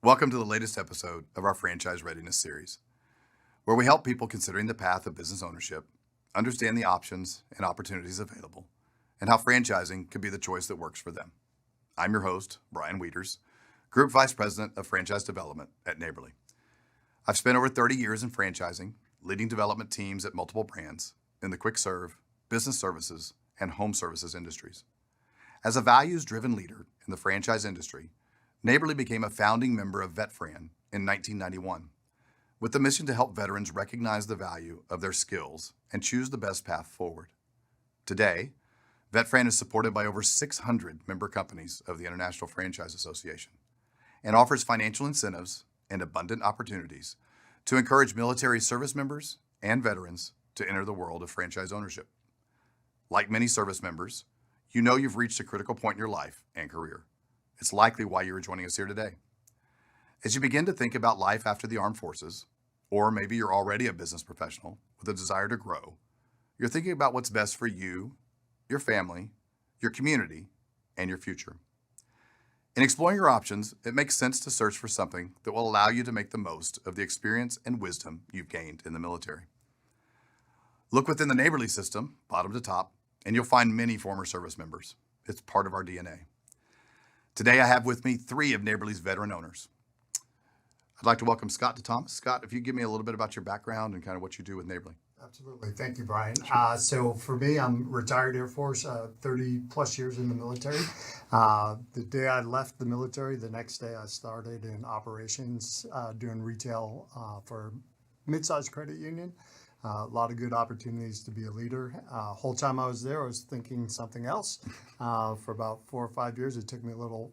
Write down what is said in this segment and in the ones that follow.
Welcome to the latest episode of our Franchise Readiness Series, where we help people considering the path of business ownership understand the options and opportunities available and how franchising could be the choice that works for them. I'm your host, Brian Wieters, Group Vice President of Franchise Development at Neighborly. I've spent over 30 years in franchising, leading development teams at multiple brands in the quick serve, business services, and home services industries. As a values-driven leader in the franchise industry, Neighborly became a founding member of VetFran in 1991, with the mission to help veterans recognize the value of their skills and choose the best path forward. Today, VetFran is supported by over 600 member companies of the International Franchise Association and offers financial incentives and abundant opportunities to encourage military service members and veterans to enter the world of franchise ownership. Like many service members, you know you've reached a critical point in your life and career. It's likely why you are joining us here today. As you begin to think about life after the armed forces, or maybe you're already a business professional with a desire to grow, you're thinking about what's best for you, your family, your community, and your future. In exploring your options, it makes sense to search for something that will allow you to make the most of the experience and wisdom you've gained in the military. Look within the Neighborly system, bottom to top, and you'll find many former service members. It's part of our DNA. Today, I have with me three of Neighborly's veteran owners. I'd like to welcome Scott to Thomas. Scott, if you give me a little bit about your background and kind of what you do with Neighborly. Absolutely. Thank you, Brian. So for me, I'm retired Air Force, 30 plus years in the military. The day I left the military, the next day I started in operations, doing retail for mid-sized credit union. A lot of good opportunities to be a leader. Whole time I was there, I was thinking something else. For about 4 or 5 years, it took me a little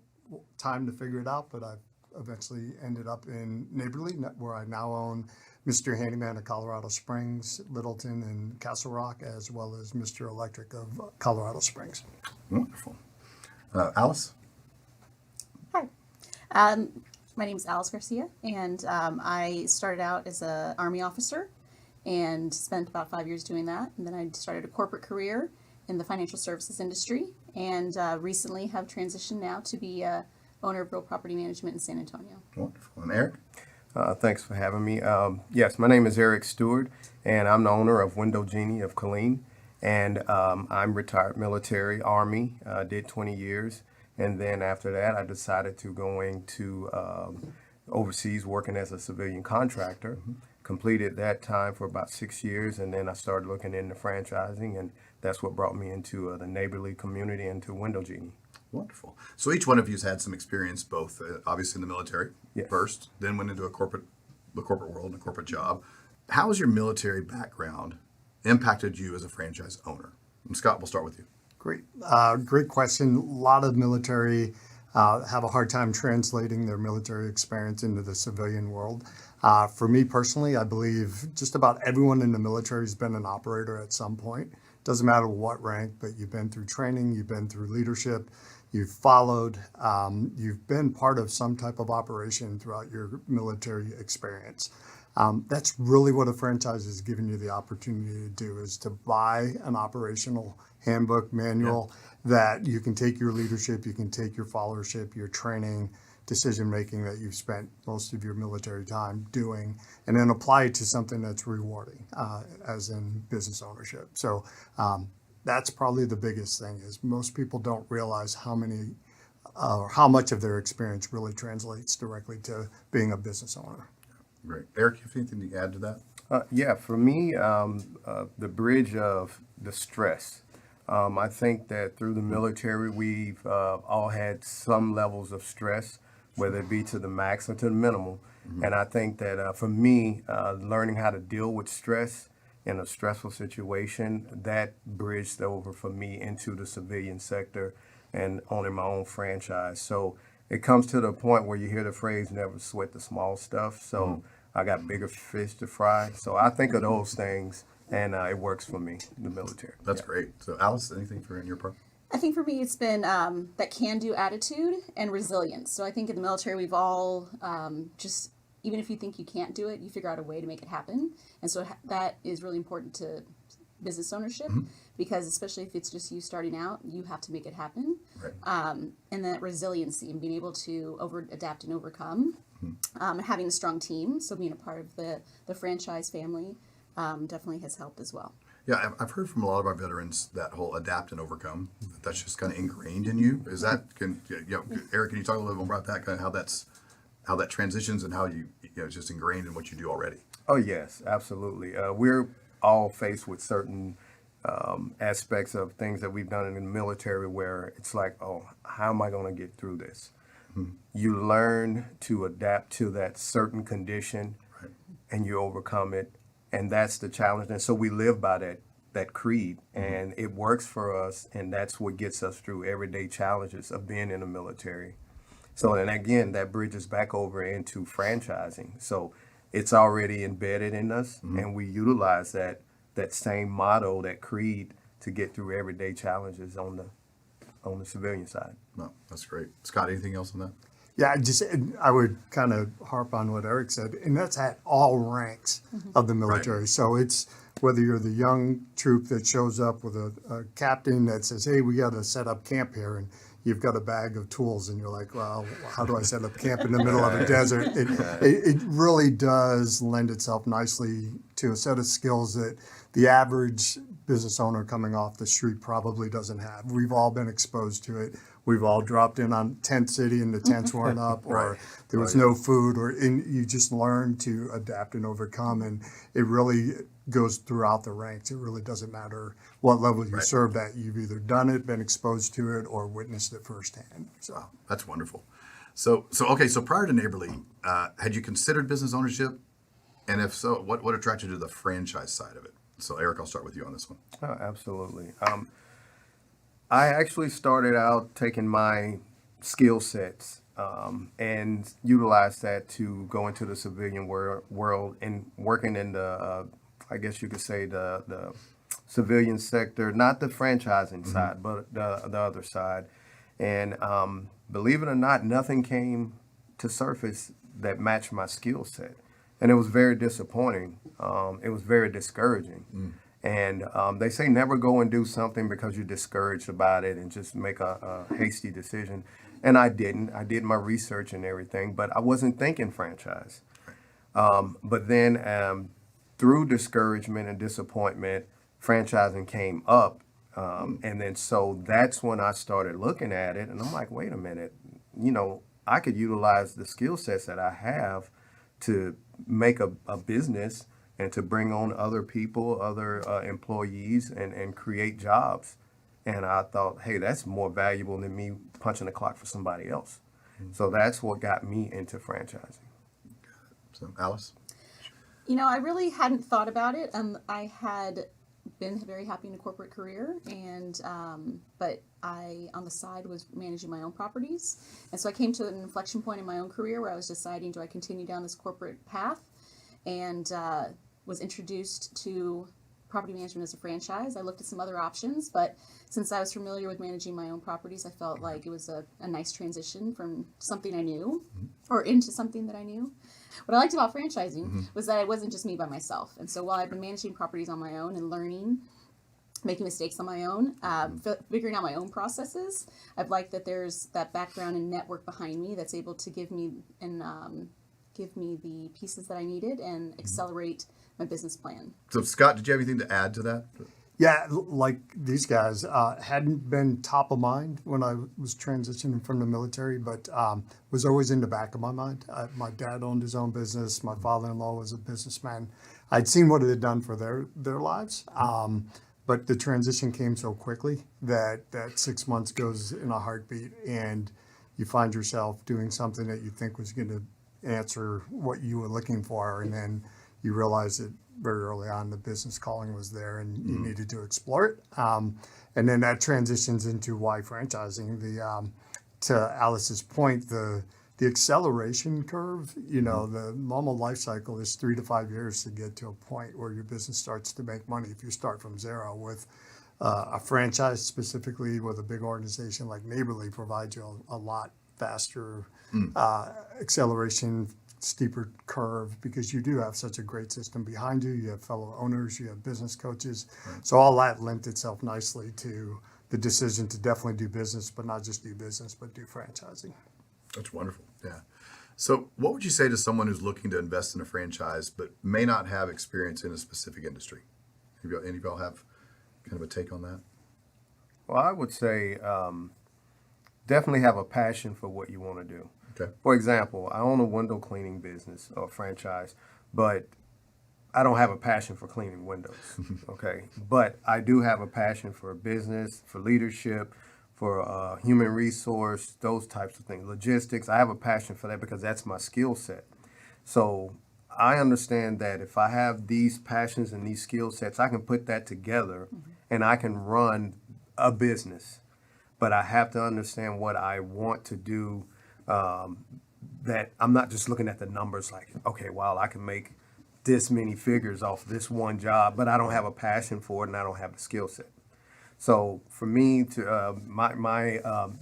time to figure it out, but I eventually ended up in Neighborly, where I now own Mr. Handyman of Colorado Springs, Littleton, and Castle Rock, as well as Mr. Electric of Colorado Springs. Wonderful. Alice? Hi. My name is Alice Garcia, and I started out as an Army officer and spent about 5 years doing that. And then I started a corporate career in the financial services industry, and recently have transitioned now to be owner of Real Property Management in San Antonio. Wonderful. And Eric? Thanks for having me. Yes, my name is Eric Stewart, and I'm the owner of Window Genie of Killeen. And I'm retired military, Army, did 20 years. And then after that, I decided to going to overseas working as a civilian contractor. Completed that time for about 6 years, and then I started looking into franchising, and that's what brought me into the Neighborly community and to Window Genie. Wonderful. So each one of you's had some experience, both obviously in the military Yes. first, then went into the corporate world and a corporate job. How has your military background impacted you as a franchise owner? And Scott, we'll start with you. Great. Great question. A lot of military have a hard time translating their military experience into the civilian world. For me personally, I believe just about everyone in the military has been an operator at some point. Doesn't matter what rank, but you've been through training, you've been through leadership, you've followed, you've been part of some type of operation throughout your military experience. That's really what a franchise is giving you the opportunity to do, is to buy an operational handbook manual that you can take your leadership, you can take your followership, your training, decision making that you've spent most of your military time doing, and then apply it to something that's rewarding, as in business ownership. So that's probably the biggest thing, is most people don't realize how how much of their experience really translates directly to being a business owner. Great. Eric, you have anything to add to that? Yeah, for me, the bridge of the stress. I think that through the military, we've all had some levels of stress, whether it be to the max or to the minimal. And I think that for me, learning how to deal with stress in a stressful situation, that bridged over for me into the civilian sector and owning my own franchise. So it comes to the point where you hear the phrase, never sweat the small stuff. So I got bigger fish to fry. So I think of those things, and it works for me, the military. That's great. So Alice, anything for in your part? I think for me, it's been that can-do attitude and resilience. So I think in the military, we've all just, even if you think you can't do it, you figure out a way to make it happen. And so that is really important to business ownership, because especially if it's just you starting out, you have to make it happen. Right. And that resiliency and being able to adapt and overcome And having a strong team, so being a part of the franchise family definitely has helped as well. Yeah, I've heard from a lot of our veterans that whole adapt and overcome. That's just kind of ingrained in you. Is that? Eric, can you talk a little bit more about that? Kind of how that transitions and how it's just ingrained in what you do already. Oh, yes, absolutely. We're all faced with certain aspects of things that we've done in the military where it's like, oh, how am I going to get through this? You learn to adapt to that certain condition, Right. and you overcome it. And that's the challenge. And so we live by that creed, and it works for us. And that's what gets us through everyday challenges of being in the military. So, and again, that bridges back over into franchising. So it's already embedded in us, and we utilize that same motto, that creed, to get through everyday challenges on the civilian side. No, that's great. Scott, anything else on that? Yeah, I would kind of harp on what Eric said, and that's at all ranks of the military. Right. So it's whether you're the young troop that shows up with a captain that says, "Hey, we got to set up camp here," and you've got a bag of tools, and you're like, "Well, how do I set up camp in the middle of a desert?" It really does lend itself nicely to a set of skills that the average business owner coming off the street probably doesn't have. We've all been exposed to it. We've all dropped in on tent city and the tents weren't up, or Right. there was no food, and you just learn to adapt and overcome. And it really goes throughout the ranks. It really doesn't matter what level you Right. served at. You've either done it, been exposed to it, or witnessed it firsthand. So. Wow, that's wonderful. So okay. So prior to Neighborly, had you considered business ownership? And if so, what attracted you to the franchise side of it? So Eric, I'll start with you on this one. Oh, absolutely. I actually started out taking my skill sets and utilized that to go into the civilian world and working in the, I guess you could say, the civilian sector, not the franchising side, but the other side. And believe it or not, nothing came to surface that matched my skill set. And it was very disappointing. It was very discouraging. And they say never go and do something because you're discouraged about it and just make a hasty decision. And I didn't. I did my research and everything, but I wasn't thinking franchise. But then through discouragement and disappointment, franchising came up. And then so that's when I started looking at it. And I'm like, wait a minute, I could utilize the skill sets that I have to make a business and to bring on other people, other employees, and create jobs. And I thought, hey, that's more valuable than me punching the clock for somebody else. So that's what got me into franchising. So Alice. I really hadn't thought about it. I had been very happy in a corporate career, and but I, on the side, was managing my own properties. And so I came to an inflection point in my own career where I was deciding, do I continue down this corporate path? And was introduced to property management as a franchise. I looked at some other options, but since I was familiar with managing my own properties, I felt like it was a nice transition from something I knew or into something that I knew. What I liked about franchising was that it wasn't just me by myself. And so while I've been managing properties on my own and learning, making mistakes on my own, figuring out my own processes, I've liked that there's that background and network behind me that's able to give me the pieces that I needed and accelerate my business plan. So Scott, did you have anything to add to that? Yeah, like these guys, hadn't been top of mind when I was transitioning from the military, but was always in the back of my mind. My dad owned his own business. My father-in-law was a businessman. I'd seen what it had done for their lives, but the transition came so quickly that 6 months goes in a heartbeat, and you find yourself doing something that you think was going to answer what you were looking for, and then you realize that very early on the business calling was there and you needed to explore it. And then that transitions into why franchising. To Alice's point, the acceleration curve, the normal life cycle is 3 to 5 years to get to a point where your business starts to make money. If you start from zero, with a franchise, specifically with a big organization like Neighborly, provides you a lot faster acceleration, steeper curve, because you do have such a great system behind you. You have fellow owners, you have business coaches. Right. So all that lent itself nicely to the decision to definitely do business, but not just do business, but do franchising. That's wonderful. Yeah. So, what would you say to someone who's looking to invest in a franchise but may not have experience in a specific industry? Any of y'all have kind of a take on that? Well, I would say definitely have a passion for what you want to do. Okay. For example, I own a window cleaning business or franchise, but I don't have a passion for cleaning windows. Okay. But I do have a passion for business, for leadership, for human resource, those types of things, logistics. I have a passion for that because that's my skill set. So I understand that if I have these passions and these skill sets, I can put that together and I can run a business. But I have to understand what I want to do. That I'm not just looking at the numbers like, okay, well, I can make this many figures off this one job, but I don't have a passion for it and I don't have the skill set. So for me to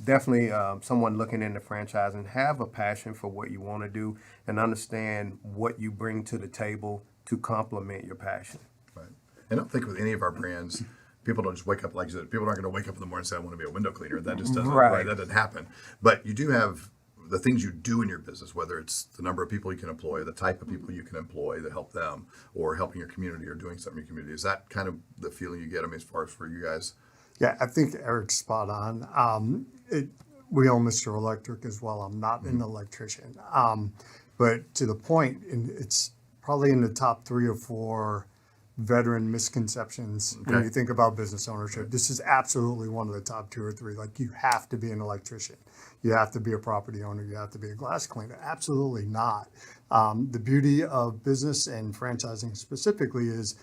definitely someone looking into franchising, have a passion for what you want to do and understand what you bring to the table to complement your passion. Right. And I don't think with any of our brands, people don't just wake up like you said. People aren't going to wake up in the morning and say, "I want to be a window cleaner." That just doesn't. Right. That doesn't happen. But you do have the things you do in your business, whether it's the number of people you can employ, the type of people you can employ to help them, or helping your community or doing something in your community. Is that kind of the feeling you get? I mean, as far as for you guys. Yeah, I think Eric's spot on. We own Mr. Electric as well. I'm not an electrician. But to the point, and it's probably in the top 3 or 4 veteran misconceptions when Okay. you think about business ownership. This is absolutely one of the top 2 or 3. Like, you have to be an electrician. You have to be a property owner. You have to be a glass cleaner. Absolutely not. The beauty of business and franchising specifically is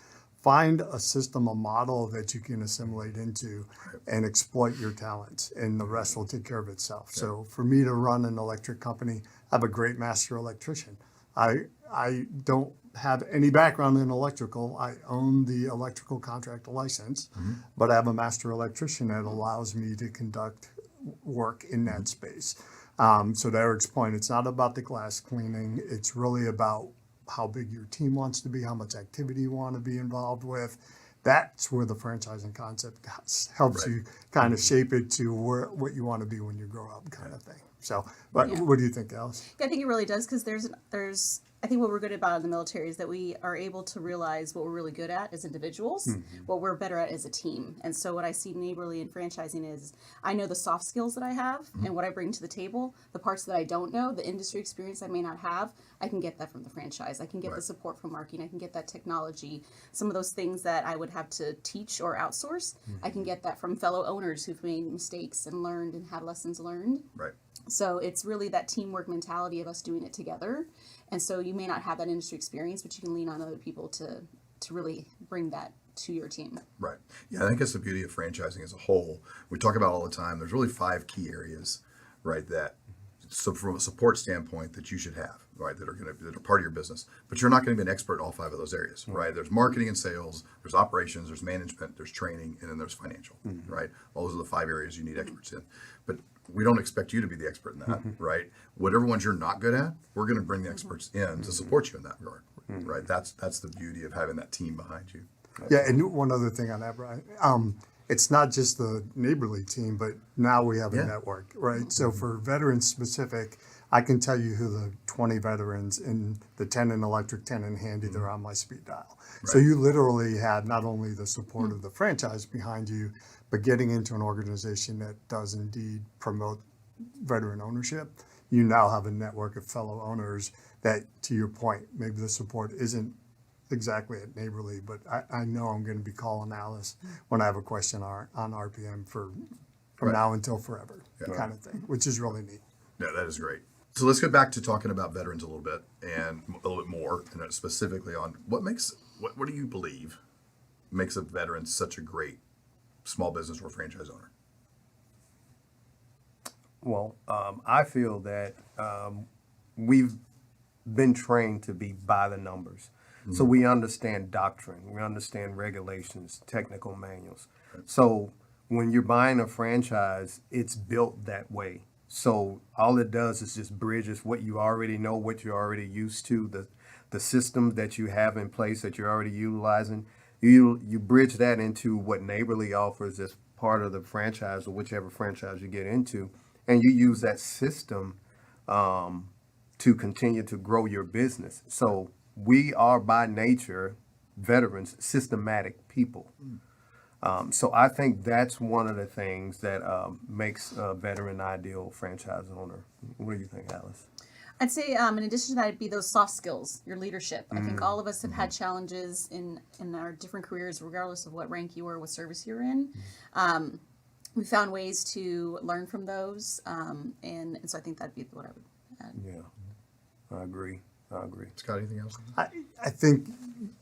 find a system, a model that you can assimilate into and exploit your talents, and the rest will take care of itself. So for me to run an electric company, I have a great master electrician. I don't have any background in electrical. I own the electrical contractor license, but I have a master electrician that allows me to conduct work in that space. So to Eric's point, it's not about the glass cleaning. It's really about how big your team wants to be, how much activity you want to be involved with. That's where the franchising concept helps you kind of shape it to what you want to be when you grow up, kind of thing. So, but Yeah. what do you think, Alice? I think it really does, because there's I think what we're good about in the military is that we are able to realize what we're really good at as individuals, what we're better at as a team. And so what I see neighborly and franchising is I know the soft skills that I have and what I bring to the table. The parts that I don't know, the industry experience I may not have, I can get that from the franchise. I can get the support from marketing. I can get that technology. Some of those things that I would have to teach or outsource, I can get that from fellow owners who've made mistakes and learned and had lessons learned. Right. So it's really that teamwork mentality of us doing it together. And so you may not have that industry experience, but you can lean on other people to really bring that to your team. Right. Yeah, I think that's the beauty of franchising as a whole. We talk about all the time. There's really 5 key areas, right? That so from a support standpoint that you should have, right? That are part of your business, but you're not going to be an expert in all 5 of those areas, right? There's marketing and sales, there's operations, there's management, there's training, and then there's financial, right? All those are the 5 areas you need experts in. But we don't expect you to be the expert in that, right? Whatever ones you're not good at, we're going to bring the experts in to support you in that regard, right? That's the beauty of having that team behind you. Yeah, and one other thing on that, Brian. It's not just the neighborly team, but now we have a network, right? So for veterans specific, I can tell you who the 20 veterans in the 10 in electric, 10 in handy, they're on my speed dial. So you literally have not only the support of the franchise behind you, but getting into an organization that does indeed promote veteran ownership, you now have a network of fellow owners that, to your point, maybe the support isn't exactly at neighborly, but I know I'm going to be calling Alice when I have a question on RPM from now until forever, kind of thing, which is really neat. Yeah, that is great. So let's get back to talking about veterans a little bit and a little bit more, and specifically on what do you believe makes a veteran such a great small business or franchise owner? Well, I feel that we've been trained to be by the numbers. So we understand doctrine, we understand regulations, technical manuals. So when you're buying a franchise, it's built that way. So all it does is just bridges what you already know, what you're already used to, the system that you have in place that you're already utilizing. You bridge that into what Neighborly offers as part of the franchise or whichever franchise you get into, and you use that system to continue to grow your business. So we are by nature veterans, systematic people. So I think that's one of the things that makes a veteran an ideal franchise owner. What do you think, Alice? I'd say, in addition to that, it'd be those soft skills, your leadership. I think all of us have had challenges in our different careers, regardless of what rank you were, what service you're in. We found ways to learn from those, and so I think that'd be what I would add. Yeah, I agree. Scott, anything else? I think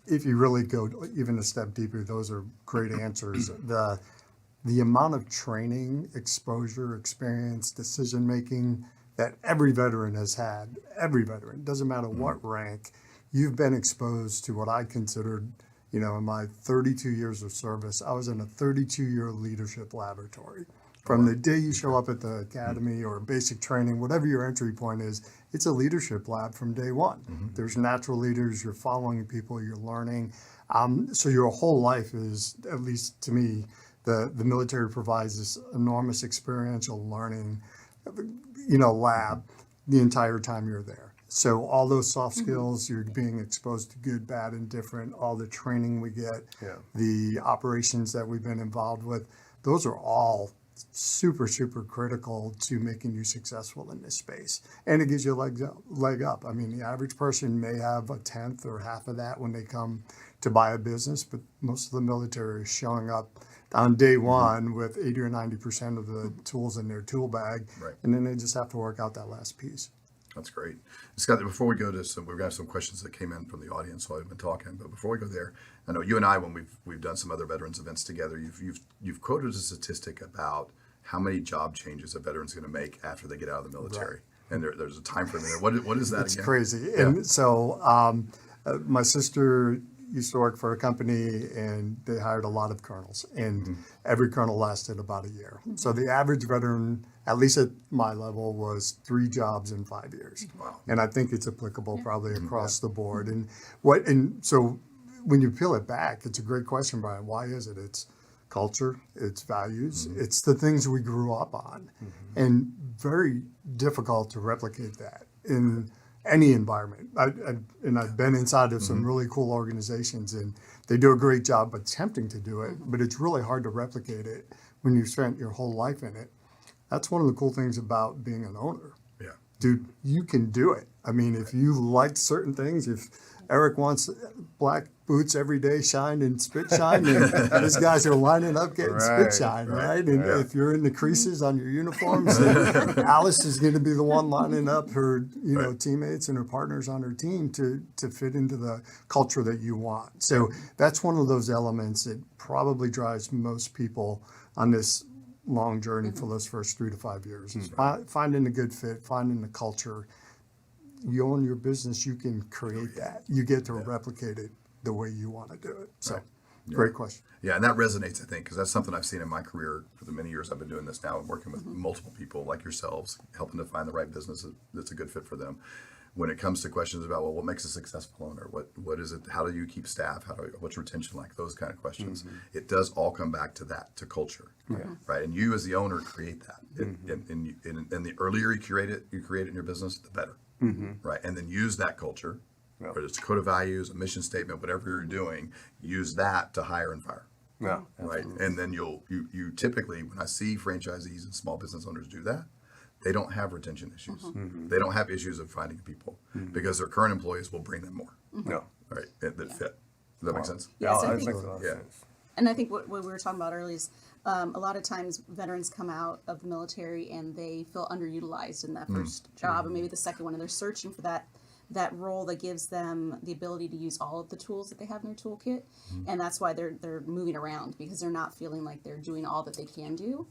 if you really go even a step deeper, those are great answers. The amount of training, exposure, experience, decision making that every veteran has had, every veteran, doesn't matter what rank, you've been exposed to what I considered, in my 32 years of service, I was in a 32-year leadership laboratory. From the day you show up at the academy or basic training, whatever your entry point is, it's a leadership lab from day one. There's natural leaders, you're following people, you're learning. So your whole life is, at least to me, the military provides this enormous experiential learning, lab the entire time you're there. So all those soft skills, you're being exposed to good, bad, and different, all the training we get, the operations that we've been involved with, those are all super, super critical to making you successful in this space. And it gives you a leg up. I mean, the average person may have a tenth or half of that when they come to buy a business, but most of the military is showing up on day one with 80 or 90% of the tools in their tool bag. Right. And then they just have to work out that last piece. That's great. Scott, before we go to we've got some questions that came in from the audience while I've been talking, but before we go there, I know you and I, when we've done some other veterans events together, you've quoted a statistic about how many job changes a veteran's going to make after they get out of the military. Right. And there's a time frame there. What is that It's again? crazy. Yeah. And so my sister used to work for a company and they hired a lot of colonels, and every colonel lasted about a year. So the average veteran, at least at my level, was 3 jobs in 5 years. Wow. And I think it's applicable probably across the board. And so when you peel it back, it's a great question, Brian. Why is it? It's culture, it's values, it's the things we grew up on, and very difficult to replicate that in any environment. I've been inside of some really cool organizations, and they do a great job attempting to do it, but it's really hard to replicate it when you've spent your whole life in it. That's one of the cool things about being an owner. Yeah. Dude, you can do it. I mean, if you like certain things, if Eric wants black boots every day, shine and spit shine, and these guys are lining up getting spit shine, right? And if you're in the creases on your uniforms, then Alice is going to be the one lining up her, teammates and her partners on her team to fit into the culture that you want. So that's one of those elements that probably drives most people on this long journey for those first 3 to 5 years. Is finding a good fit, finding the culture. You own your business, you can create that. You get to replicate it the way you want to do it. So, great question. Yeah, and that resonates, I think, because that's something I've seen in my career for the many years I've been doing this now, and working with multiple people like yourselves, helping to find the right business that's a good fit for them. When it comes to questions about, well, what makes a successful owner? What is it? How do you keep staff? What's retention like? Those kind of questions. It does all come back to that, to culture, right? And you as the owner create that. And the earlier you create it in your business, the better, right? And then use that culture, whether it's a code of values, a mission statement, whatever you're doing, use that to hire and fire. Yeah, Right. And then you typically, when I see franchisees and small business owners do that, they don't have retention issues. They don't have issues of finding people because their current employees will bring them more. No. Right. That fit. Does that make sense? Yes, I that think- makes a lot of Yeah. sense. And I think what we were talking about earlier is a lot of times veterans come out of the military and they feel underutilized in that first job or maybe the second one, and they're searching for that role that gives them the ability to use all of the tools that they have in their toolkit, and that's why they're moving around, because they're not feeling like they're doing all that they can do.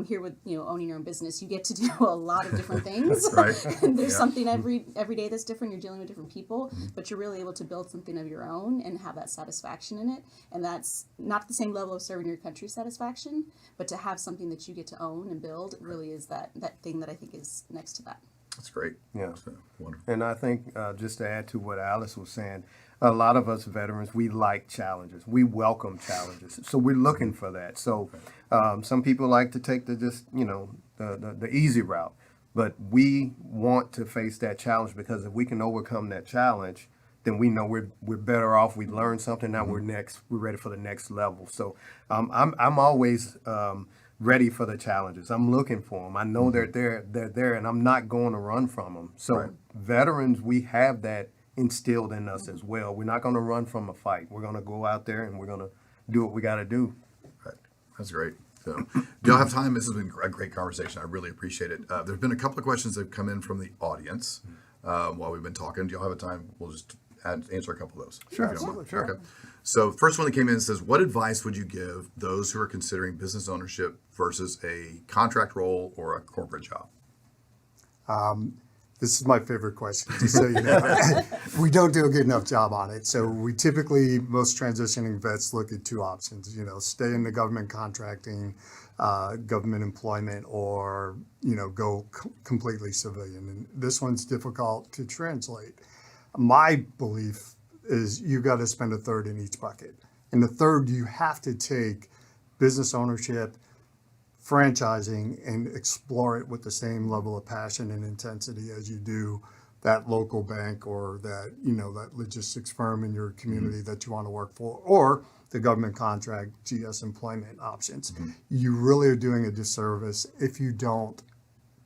Here with owning your own business, you get to do a lot of different things. Right. And there's something every day that's different. You're dealing with different people, but you're really able to build something of your own and have that satisfaction in it. And that's not the same level of serving your country satisfaction, but to have something that you get to own and build really is that thing that I think is next to that. That's great. Yeah. So, wonderful. And I think just to add to what Alice was saying, a lot of us veterans, we like challenges. We welcome challenges. So we're looking for that. So some people like to take the easy route. But we want to face that challenge, because if we can overcome that challenge, then we know we're better off. We learned something. Now we're ready for the next level. So I'm always ready for the challenges. I'm looking for them. I know they're there, and I'm not going to run from them. So Right. veterans, we have that instilled in us as well. We're not going to run from a fight. We're going to go out there and we're going to do what we got to do. Right. That's great. So, do y'all have time? This has been a great conversation. I really appreciate it. There's been a couple of questions that have come in from the audience while we've been talking. Do y'all have a time? We'll just answer a couple of those. Sure, if you don't mind. absolutely, sure. Okay. So, first one that came in says, "What advice would you give those who are considering business ownership versus a contract role or a corporate job?" This is my favorite question, just so you know. We don't do a good enough job on it. So we typically, most transitioning vets look at two options, stay in the government contracting, government employment, or, go completely civilian. And this one's difficult to translate. My belief is you got to spend a third in each bucket. In the third, you have to take business ownership, franchising, and explore it with the same level of passion and intensity as you do that local bank or that that logistics firm in your community that you want to work for, or the government contract GS employment options. You really are doing a disservice if you don't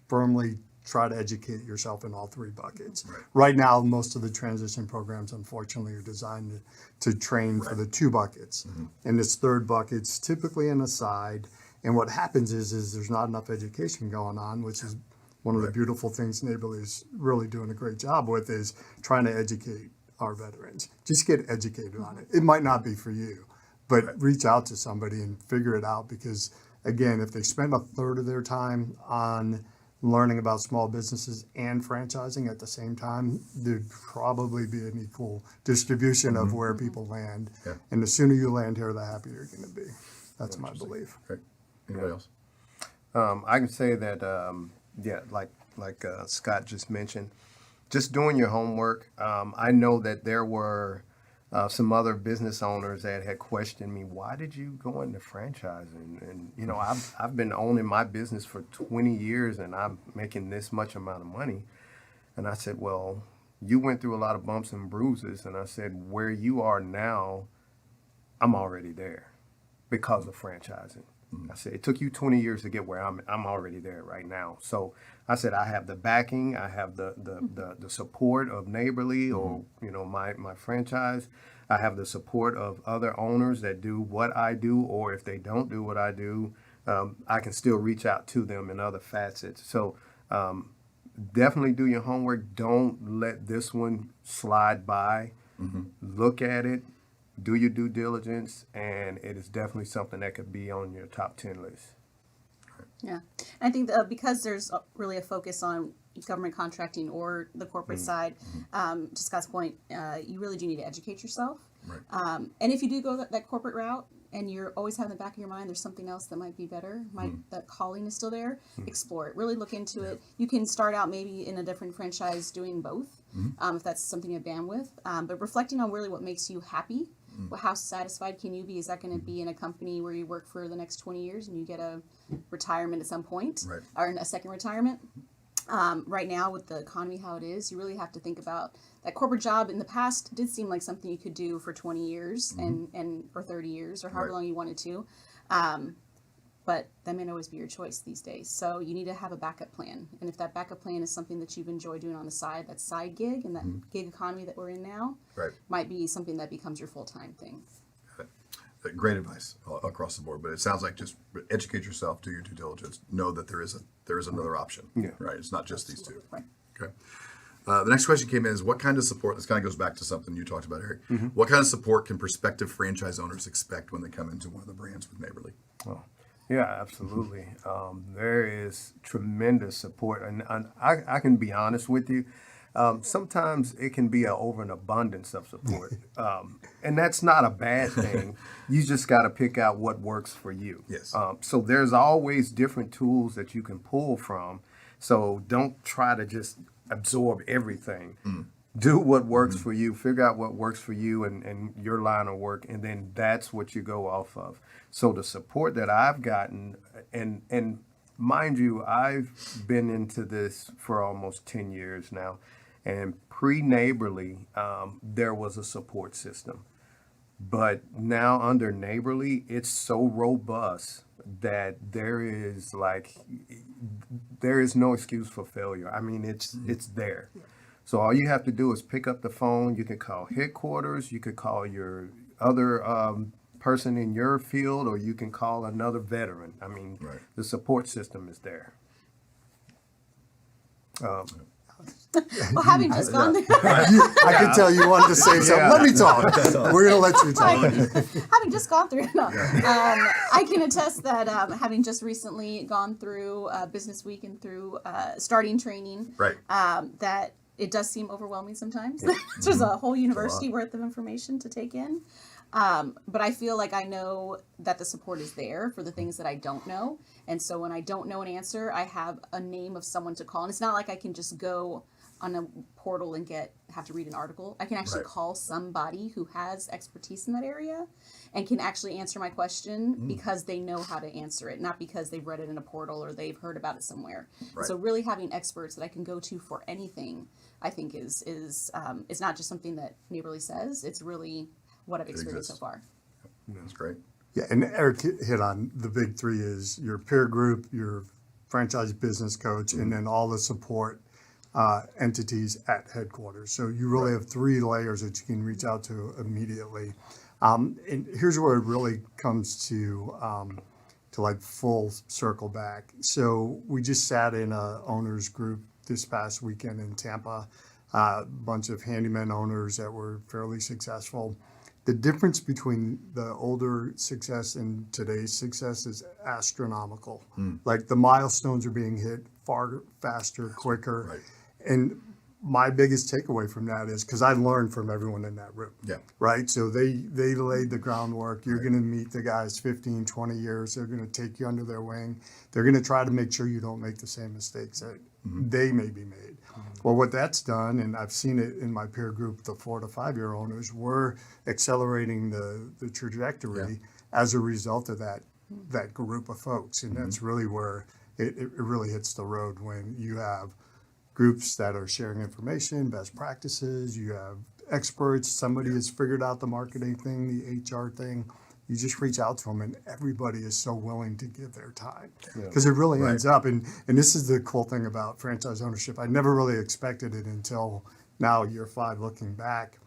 firmly try to educate yourself in all three buckets. Right now, most of the transition programs, unfortunately, are designed to train for the two buckets. And this third bucket's typically an aside. And what happens is there's not enough education going on, which is one of the beautiful things Neighborly is really doing a great job with, is trying to educate our veterans. Just get educated on it. It might not be for you, but reach out to somebody and figure it out, because, again, if they spend a third of their time on learning about small businesses and franchising at the same time, there'd probably be an equal distribution of where people land. Yeah. And the sooner you land here, the happier you're going to be. That's my belief. Okay. Anybody else? I can say that, like Scott just mentioned, just doing your homework. I know that there were some other business owners that had questioned me, why did you go into franchising? And, I've been owning my business for 20 years and I'm making this much amount of money. And I said, well, you went through a lot of bumps and bruises. And I said, where you are now, I'm already there because of franchising. I said, it took you 20 years to get where I'm already there right now. So I said, I have the backing, I have the support of Neighborly or, my franchise. I have the support of other owners that do what I do, or if they don't do what I do, I can still reach out to them in other facets. So definitely do your homework. Don't let this one slide by. Look at it. Do your due diligence, and it is definitely something that could be on your top 10 list. Yeah, I think because there's really a focus on government contracting or the corporate side, to Scott's point, you really do need to educate yourself. Right. And if you do go that corporate route, and you're always having in the back of your mind, there's something else that might be better, that calling is still there, explore it, really look into it. You can start out maybe in a different franchise doing both, if that's something you have bandwidth, but reflecting on really what makes you happy. Well, how satisfied can you be? Is that going to be in a company where you work for the next 20 years and you get a retirement at some point, Right. or a second retirement? Right now, with the economy how it is, you really have to think about that corporate job. In the past, did seem like something you could do for 20 years and or 30 years or however Right. long you wanted to. But that may not always be your choice these days. So you need to have a backup plan. And if that backup plan is something that you've enjoyed doing on the side, that side gig and that gig economy that we're in now, Right. might be something that becomes your full-time thing. Great advice across the board, but it sounds like just educate yourself, do your due diligence, know that there is another option. Yeah. Right. It's not just these two. Right. Okay. The next question came in is, what kind of support, this kind of goes back to something you talked about, Eric. What kind of support can prospective franchise owners expect when they come into one of the brands with Neighborly? Oh, yeah, absolutely. There is tremendous support, and I can be honest with you. Sometimes it can be over an abundance of support, and that's not a bad thing. You just got to pick out what works for you. Yes. So there's always different tools that you can pull from. So don't try to just absorb everything. Do what works for you. Figure out what works for you and your line of work, and then that's what you go off of. So the support that I've gotten, and mind you, I've been into this for almost 10 years now. And pre-Neighborly, there was a support system. But now under Neighborly, it's so robust that there is no excuse for failure. I mean, it's there. So all you have to do is pick up the phone. You can call headquarters. You could call your other person in your field, or you can call another veteran. I mean, Right. the support system is there. Well, having just gone through, I could tell you wanted to say something. Yeah. Let me talk. We're going to let you talk. having just gone through, no, I can attest that having just recently gone through Business Week and through starting training, Right. that it does seem overwhelming sometimes. There's a whole university worth of information to take in. But I feel like I know that the support is there for the things that I don't know. And so when I don't know an answer, I have a name of someone to call. And it's not like I can just go on a portal and have to read an article. I can actually Right. call somebody who has expertise in that area and can actually answer my question because they know how to answer it, not because they've read it in a portal or they've heard about it somewhere. Right. So really having experts that I can go to for anything, I think is it's not just something that Neighborly says. It's really what I've experienced so exists. far. That's great. Yeah, and Eric hit on the big three is your peer group, your franchise business coach, and then all the support entities at headquarters. So you really have three layers that you can reach out to immediately. And here's where it really comes to like full circle back. So we just sat in a owners group this past weekend in Tampa, a bunch of handyman owners that were fairly successful. The difference between the older success and today's success is astronomical. Like the milestones are being hit far faster, quicker. Right. And my biggest takeaway from that is because I learned from everyone in that room. Yeah. Right. So they laid the groundwork. You're going to meet the guys 15, 20 years. They're going to take you under their wing. They're going to try to make sure you don't make the same mistakes that they may be made. Well, what that's done, and I've seen it in my peer group, the 4 to 5 year owners, we're accelerating the trajectory as a result of that group of folks. And that's really where it really hits the road when you have groups that are sharing information, best practices, you have experts, somebody has figured out the marketing thing, the HR thing. You just reach out to them and everybody is so willing to give their time because it really ends up. And this is the cool thing about franchise ownership. I never really expected it until now, year 5, looking back.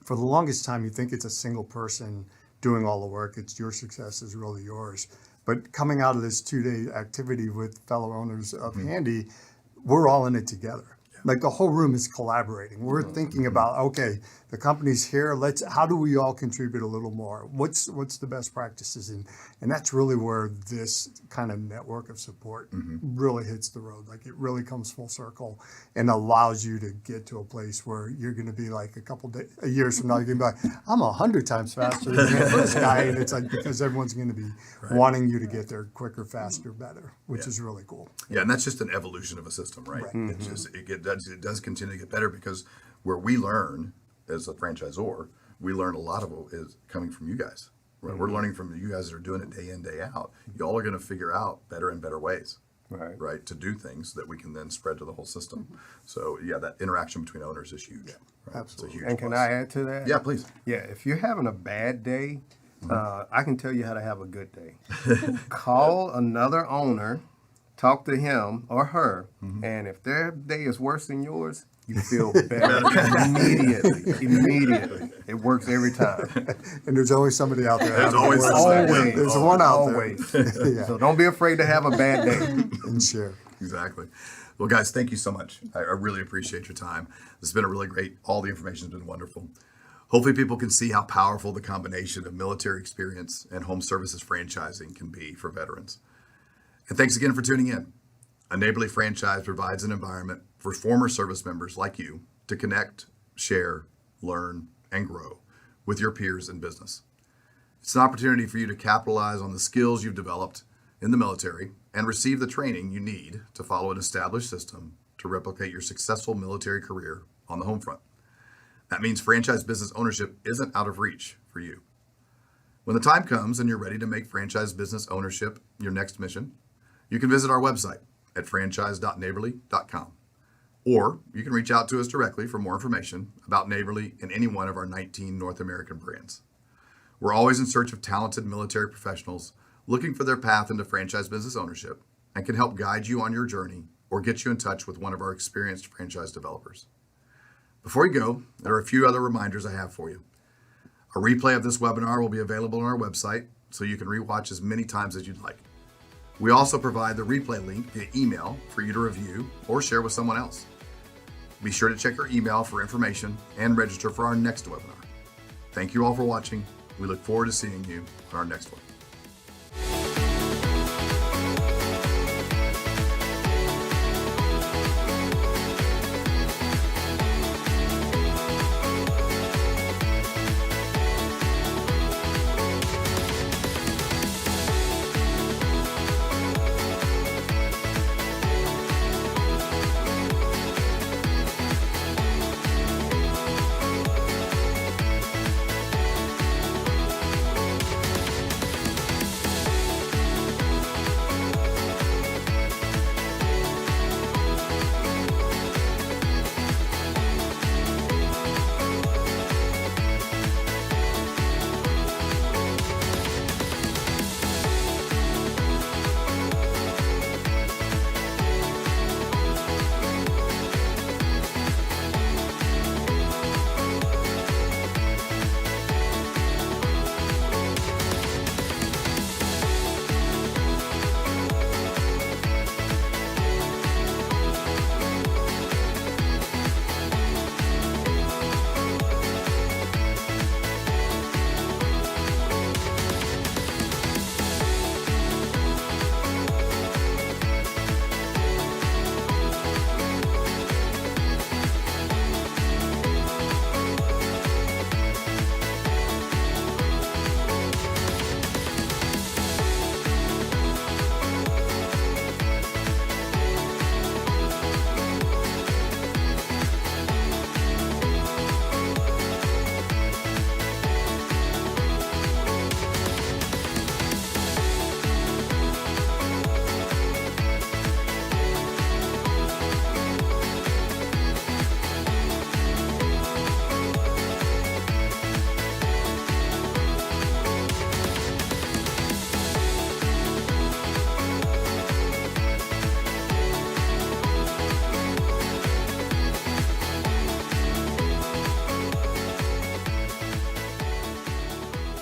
For the longest time, you think it's a single person doing all the work. It's your success is really yours. But coming out of this 2-day activity with fellow owners of Handy, we're all in it together. Like the whole room is collaborating. We're thinking about, okay, the company's here. How do we all contribute a little more? What's the best practices? And that's really where this kind of network of support really hits the road. Like it really comes full circle and allows you to get to a place where you're going to be like a years from now, you're going to be like, I'm 100 times faster than the first guy. And it's like, because everyone's going to be wanting you to get there quicker, faster, better, which is really cool. Yeah, and that's just an evolution of a system, right? It's just it does continue to get better because where we learn as a franchisor, we learn a lot of it is coming from you guys. Right? We're learning from you guys that are doing it day in, day out. Y'all are going to figure out better and better ways, right, to do things that we can then spread to the whole system. So yeah, that interaction between owners is huge. Right? Absolutely. It's a huge And can plus. I add to that? Yeah, please. Yeah, if you're having a bad day, I can tell you how to have a good day. Call another owner, talk to him or her, and if their day is worse than yours, you feel better immediately. It works every time. And there's always somebody out there. There's having always the worst somebody. day. Always. There's one out Always. there. Yeah, So don't be afraid to have a bad day. and share. Exactly. Well, guys, thank you so much. I really appreciate your time. This has been a really great, all the information has been wonderful. Hopefully people can see how powerful the combination of military experience and home services franchising can be for veterans. And thanks again for tuning in. A Neighborly franchise provides an environment for former service members like you to connect, share, learn, and grow with your peers in business. It's an opportunity for you to capitalize on the skills you've developed in the military and receive the training you need to follow an established system to replicate your successful military career on the home front. That means franchise business ownership isn't out of reach for you. When the time comes and you're ready to make franchise business ownership your next mission, You can visit our website at franchise.neighborly.com, or you can reach out to us directly for more information about Neighborly and any one of our 19 North American brands. We're always in search of talented military professionals looking for their path into franchise business ownership and can help guide you on your journey or get you in touch with one of our experienced franchise developers. Before you go, there are a few other reminders I have for you. A replay of this webinar will be available on our website, so you can rewatch as many times as you'd like. We also provide the replay link via email for you to review or share with someone else. Be sure to check your email for information and register for our next webinar. Thank you all for watching. We look forward to seeing you on our next one.